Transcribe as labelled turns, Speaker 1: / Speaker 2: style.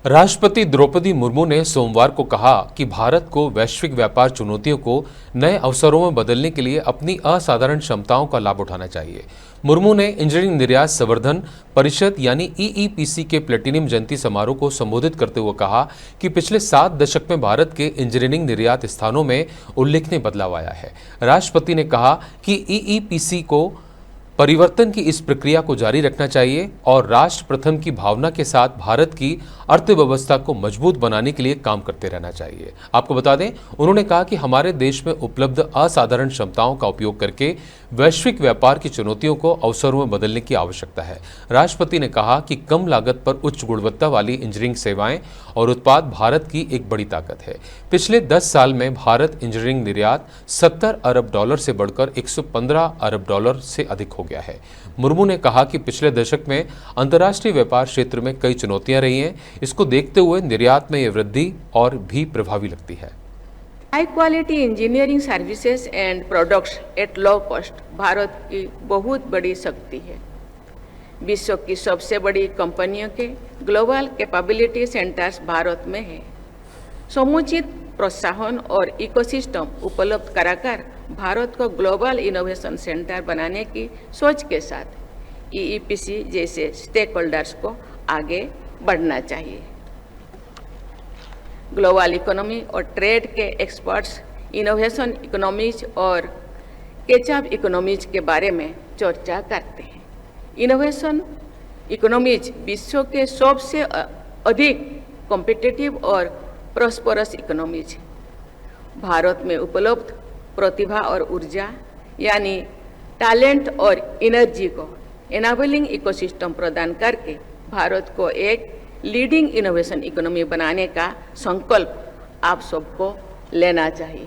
Speaker 1: राष्ट्रपति द्रौपदी मुर्मू ने सोमवार को कहा कि भारत को वैश्विक व्यापार चुनौतियों को नए अवसरों में बदलने के लिए अपनी असाधारण क्षमताओं का लाभ उठाना चाहिए। मुर्मू ने इंजीनियरिंग निर्यात संवर्धन परिषद यानी ईईपीसी के प्लेटिनियम जयंती समारोह को संबोधित करते हुए कहा कि पिछले 7 दशक में भारत के इंजीनियरिंग निर्यात स्थानों में उल्लेखनीय बदलाव आया है। राष्ट्रपति ने कहा कि ईईपीसी को परिवर्तन की इस प्रक्रिया को जारी रखना चाहिए और राष्ट्र प्रथम की भावना के साथ भारत की अर्थव्यवस्था को मजबूत बनाने के लिए काम करते रहना चाहिए। आपको बता दें, उन्होंने कहा कि हमारे देश में उपलब्ध असाधारण क्षमताओं का उपयोग करके वैश्विक व्यापार की चुनौतियों को अवसरों में बदलने की आवश्यकता है। राष्ट्रपति ने कहा कि कम लागत पर उच्च गुणवत्ता वाली इंजीनियरिंग सेवाएं और उत्पाद भारत की एक बड़ी ताकत है। पिछले 10 साल में भारत इंजीनियरिंग निर्यात $70 अरब से बढ़कर $115 अरब से अधिक हो गया है। मुर्मू ने कहा कि पिछले दशक में अंतर्राष्ट्रीय व्यापार क्षेत्र में कई चुनौतियां रही हैं। इसको देखते हुए निर्यात में यह वृद्धि और भी प्रभावी लगती है।
Speaker 2: High quality engineering services and products at low cost Bharat की बहुत बड़ी शक्ति है। विश्व की सबसे बड़ी कंपनियों के ग्लोबल कैपेबिलिटी सेंटर्स भारत में है। समुचित प्रोत्साहन और इकोसिस्टम उपलब्ध कराकर भारत को ग्लोबल इनोवेशन सेंटर बनाने की सोच के साथ ईईपीसी जैसे स्टेक होल्डर्स को आगे बढ़ना चाहिए। ग्लोबल इकोनॉमी और ट्रेड के एक्सपर्ट्स इनोवेशन इकोनॉमीज और कैचअप इकोनॉमीज के बारे में चर्चा करते हैं। इनोवेशन इकोनॉमीज विश्व के सबसे अधिक कॉम्पिटिटिव और प्रॉस्परस इकोनॉमीज। भारत में उपलब्ध प्रतिभा और ऊर्जा यानी टैलेंट और एनर्जी को एनाबलिंग इकोसिस्टम प्रदान करके भारत को एक लीडिंग इनोवेशन इकोनॉमी बनाने का संकल्प आप सबको लेना चाहिए।